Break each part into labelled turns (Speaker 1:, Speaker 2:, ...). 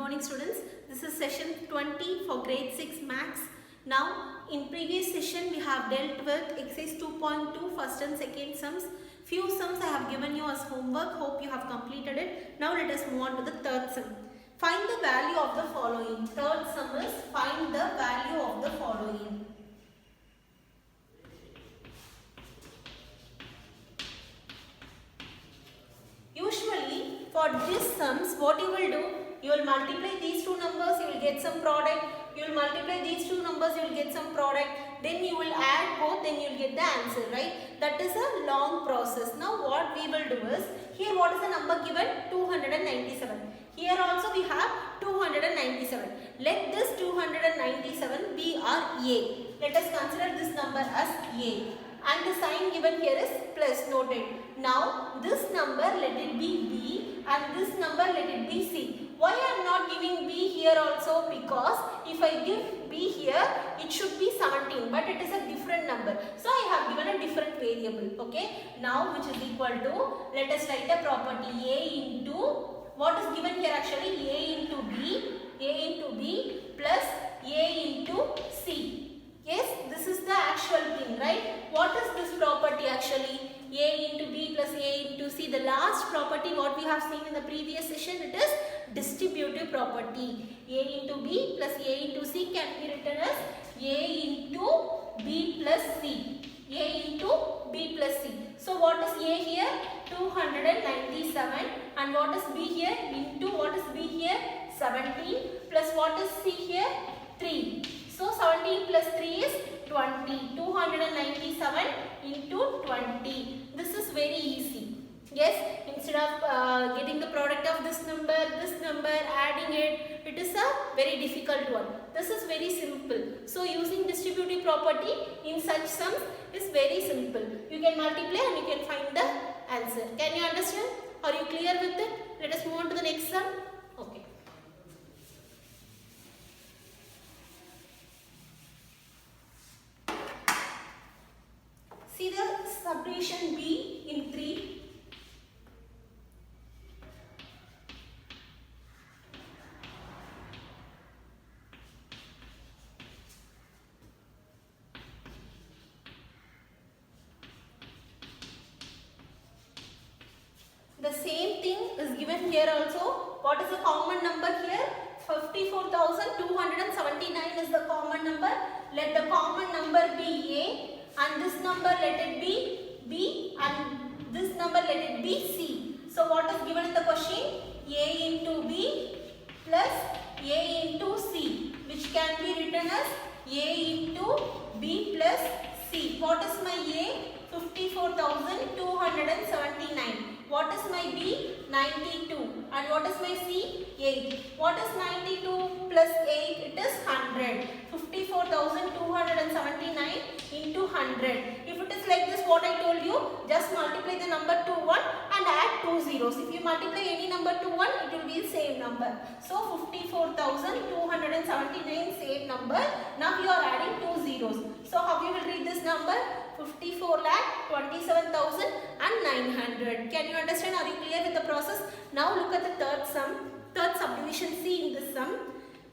Speaker 1: morning students. This is session 20 for grade 6 maths. Now in previous session we have dealt with exercise 2.2 first and second sums. Few sums I have given you as homework. Hope you have completed it. Now let us move on to the third sum. Find the value of the following. Third sum is find the value of the following. Usually for these sums what you will do, you will multiply these two numbers, you will get some product. You will multiply these two numbers, you will get some product. Then you will add both, then you will get the answer, right? That is a long process. Now what we will do is, here what is the number given? 297. Here also we have 297. Let this 297 be our A. Let us consider this number as A. And the sign given here is plus, noted. Now this number let it be B and this number let it be C. Why I am not giving B here also? Because if I give B here, it should be 17, but it is a different number. So I have given a different variable. Okay. Now which is equal to, let us write a property A into, what is given here actually? A into B plus A into C. Yes, this is the actual thing, right? What is this property actually? A into B plus A into C. The last property what we have seen in the previous session, it is distributive property. A into B plus A into C can be written as A into B plus C. A into B plus C. So what is A here? 297. And what is B here? Into what is B here? 17. Plus what is C here? 3. So 17 plus 3 is 20. 297 into 20. This is very easy. Yes, instead of getting the product of this number, adding it, it is a very difficult one. This is very simple. So using distributive property in such sums is very simple. You can multiply and you can find the answer. Can you understand? Are you clear with it? Let us move on to the next sum. Okay. See the subdivision B in 3. The same thing is given here also. What is the common number here? 54,279 is the common number. Let the common number be A. And this number let it be B and this number let it be C. So what is given in the question? A into B plus A into C, which can be written as A into B plus C. What is my A? 54,279. What is my B? 92. And what is my C? 8. What is 92 plus 8? It is 100. 54,279 into 100. If it is like this, what I told you, just multiply the number to 1 and add 2 zeros. If you multiply any number to 1, it will be the same number. So 54,279 same number. Now you are adding 2 zeros. So how you will read this number? 54,27,900. Can you understand? Are you clear with the process? Now look at the third sum. Third subdivision C in this sum.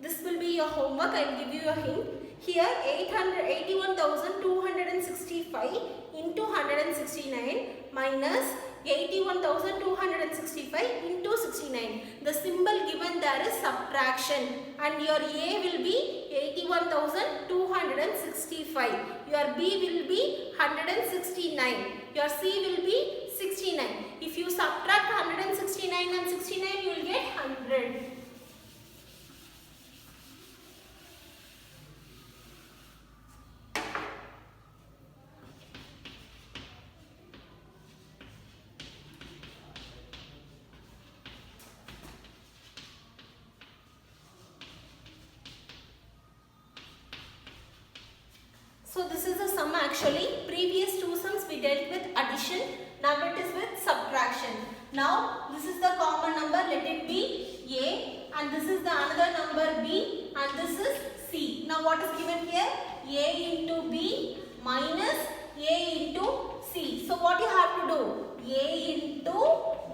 Speaker 1: This will be your homework. I will give you a hint. Here 81,265 into 169 minus 81,265 into 69. The symbol given there is subtraction and your A will be 81,265. Your B will be 169. Your C will be 69. If you subtract 169 and 69, you will get 100. So this is the sum actually. Previous two sums we dealt with addition. Now it is with subtraction. Now this is the common number. Let it be A. And this is the another number B. And this is C. Now what is given here? A into B minus A into C. So what you have to do? A into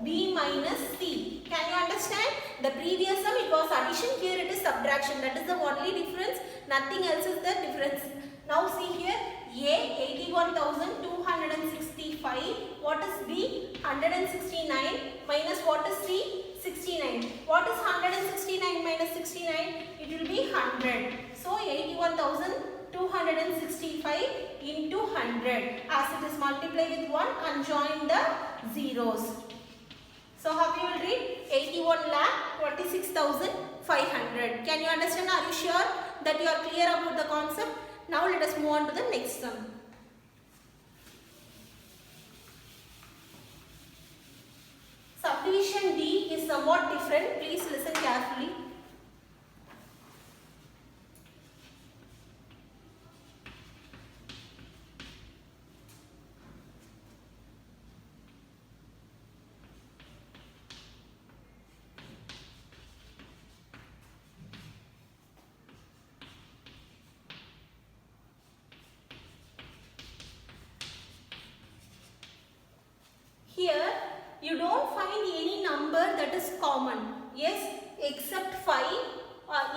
Speaker 1: B minus C. Can you understand? The previous sum it was addition, here it is subtraction. That is the only difference. Nothing else is the difference. Now see here, A 81,265. What is B? 169 minus what is C? 69. What is 169 minus 69? It will be 100. So 81,265 into 100. As it is multiply with 1 and join the zeros. So how you will read? 81,26,500. Can you understand? Are you sure that you are clear about the concept? Now let us move on to the next sum. Subdivision D is somewhat different. Please listen carefully. Here you don't find any number that is common. Yes, except 5.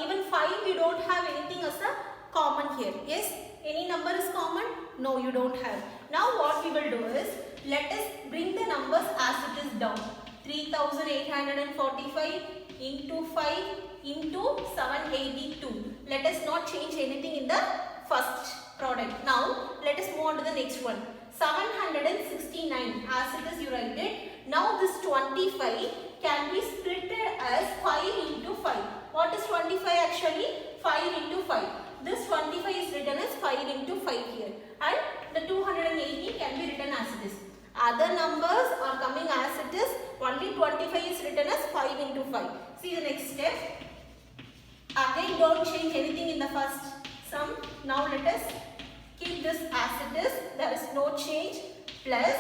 Speaker 1: Even 5 you don't have anything as a common here. Yes, any number is common? No, you don't have. Now what we will do is, let us bring the numbers as it is down. 3,845 into 5 into 782. Let us not change anything in the first product. Now let us move on to the next one. 769, as it is you write it. Now this 25 can be split as 5 into 5. What is 25 actually? 5 into 5. This 25 is written as 5 into 5 here. And the 280 can be written as it is. Other numbers are coming as it is. Only 25 is written as 5 into 5. See the next step. Again don't change anything in the first sum. Now let us keep this as it is. There is no change. Plus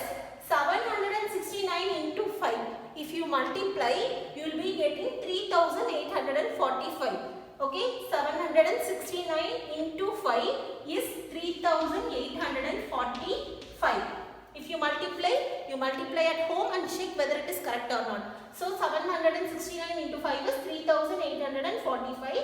Speaker 1: 769 into 5. If you multiply, you will be getting 3,845. Okay, 769 into 5 is 3,845. If you multiply at home and check whether it is correct or not. So 769 into 5 is 3,845,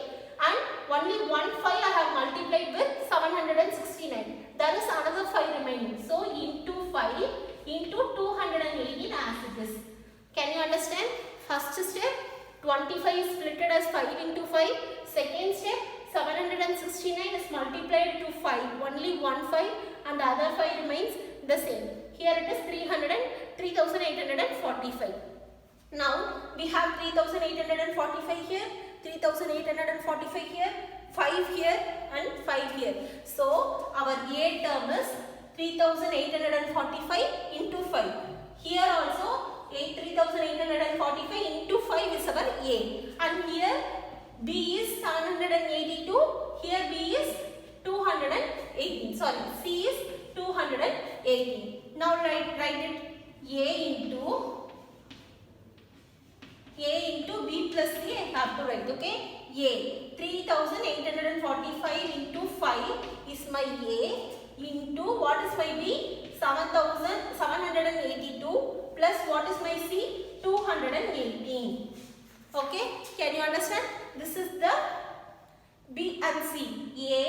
Speaker 1: and only one 5 I have multiplied with 769. There is another 5 remaining. So into 5 into 218 as it is. Can you understand? First step, 25 is split as 5 into 5. Second step, 769 is multiplied to 5. Only one 5 and the other 5 remains the same. Here it is 3,845. Now we have 3,845 here, 3,845 here, 5 here and 5 here. So our A term is 3,845 into 5. Here also 3,845 into 5 is our A. And here B is 782. Here B is 218. Sorry, C is 218. Now write it A into B plus C. I have to write. Okay. A 3,845 into 5 is my A, into what is my B? 7,782 plus what is my C? 218. Okay. Can you understand? This is the B and C. A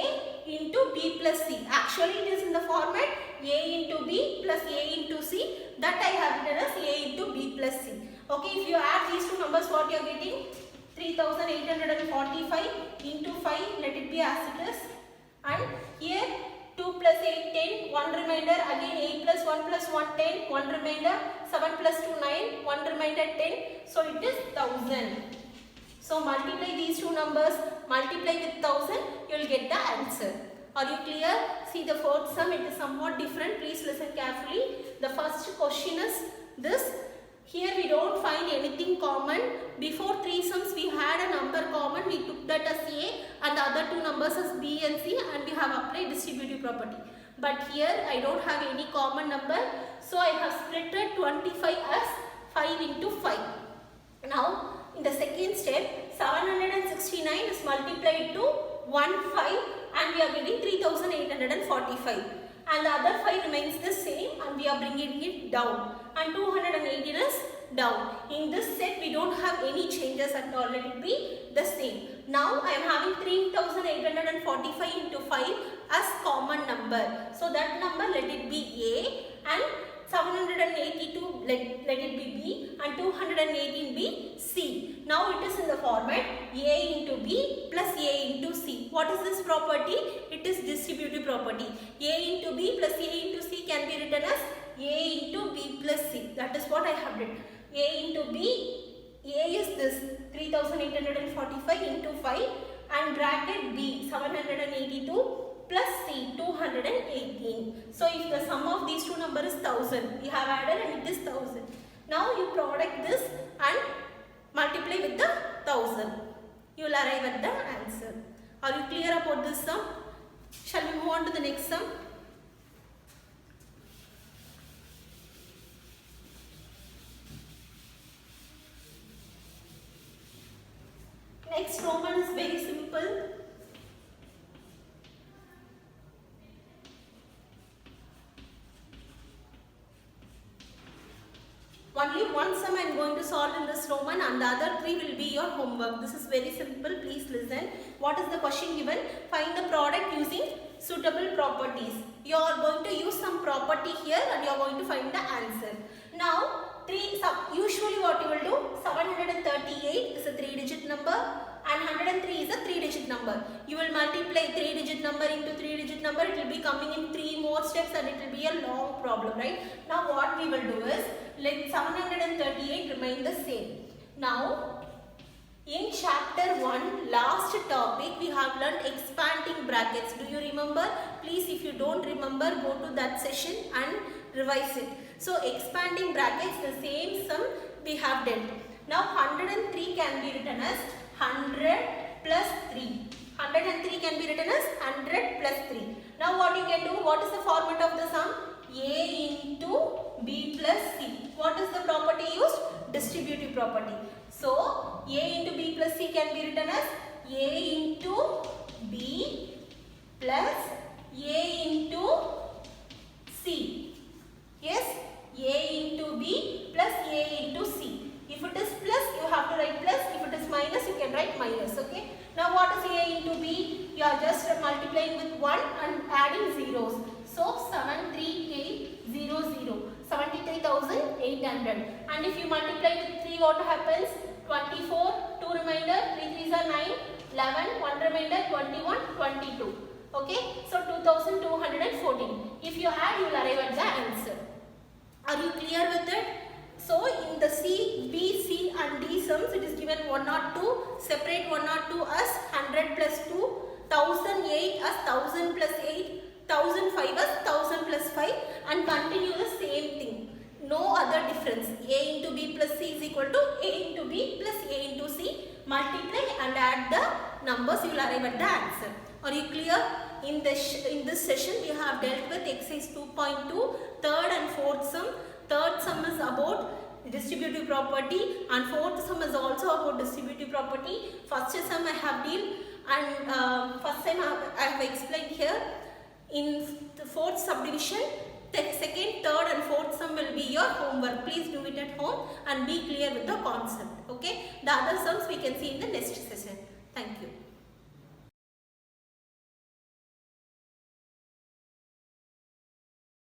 Speaker 1: into B plus C. Actually it is in the format A into B plus A into C. That I have written as A into B plus C. Okay, if you add these two numbers, what you are getting? 3,845 into 5, let it be as it is. And here 2 plus 8, 10, 1 remainder, again 8 plus 1 plus 1, 10, 1 remainder, 7 plus 2, 9, 1 remainder, 10. So it is 1,000. So multiply these two numbers, multiply with 1,000, you will get the answer. Are you clear? See the fourth sum, it is somewhat different. Please listen carefully. The first question is this. Here we don't find anything common. Before 3 sums we had a number common. We took that as A and the other 2 numbers as B and C, and we have applied distributive property. But here I don't have any common number. So I have split 25 as 5 into 5. Now in the second step, 769 is multiplied to 1 5 and we are getting 3,845. And the other 5 remains the same and we are bringing it down. And 218 is down. In this set we don't have any changes at all, let it be the same. Now I am having 3845 into 5 as common number. So that number let it be A, and 782 let it be B, and 218 be C. Now it is in the format A into B plus A into C. What is this property? It is distributive property. A into B plus A into C can be written as A into B plus C. That is what I have written. A into B, A is this 3845 into 5 and bracket B 782 plus C 218. So if the sum of these two numbers is 1000, we have added and it is 1000. Now you product this and multiply with the 1000. You will arrive at the answer. Are you clear about this sum? Shall we move on to the next sum? Next Roman is very simple. Only one sum I am going to solve in this Roman and the other three will be your homework. This is very simple. Please listen. What is the question given? Find the product using suitable properties. You are going to use some property here and you are going to find the answer. Now, usually what you will do, 738 is a 3-digit number and 103 is a 3-digit number. You will multiply 3-digit number into 3-digit number. It will be coming in 3 more steps and it will be a long problem, right? Now what we will do is, let 738 remain the same. Now, in chapter 1, last topic, we have learned expanding brackets. Do you remember? Please, if you don't remember, go to that session and revise it. So, expanding brackets, the same sum we have dealt. Now, 103 can be written as 100 plus 3. 103 can be written as 100 plus 3. Now, what you can do? What is the format of the sum? A into B plus C. What is the property used? Distributive property. So, A into B plus C can be written as A into B plus A into C. Yes? A into B plus A into C. If it is plus, you have to write plus. If it is minus, you can write minus. Okay? Now, what is A into B? You are just multiplying with 1 and adding zeros. So, 73800. 73,800. And if you multiply with 3, what happens? 24, 2 remainder, 3 3s are 9, 11, 1 remainder, 21, 22. Okay? So, 2214. If you add, you will arrive at the answer. Are you clear with it? So, in the C, B, C and D sums, it is given 102. Separate 102 as 100 plus 2, 1008 as 1000 plus 8, 1005 as 1000 plus 5 and continue the same thing. No other difference. A into B plus C is equal to A into B plus A into C. Multiply and add the numbers, you will arrive at the answer. Are you clear? In this session, we have dealt with exercise 2.2, third and fourth sum. Third sum is about distributive property and fourth sum is also about distributive property. First sum I have dealt and first time I have explained here. In the fourth subdivision, the second, third and fourth sum will be your homework. Please do it at home and be clear with the concept. Okay. The other sums we can see in the next session. Thank you.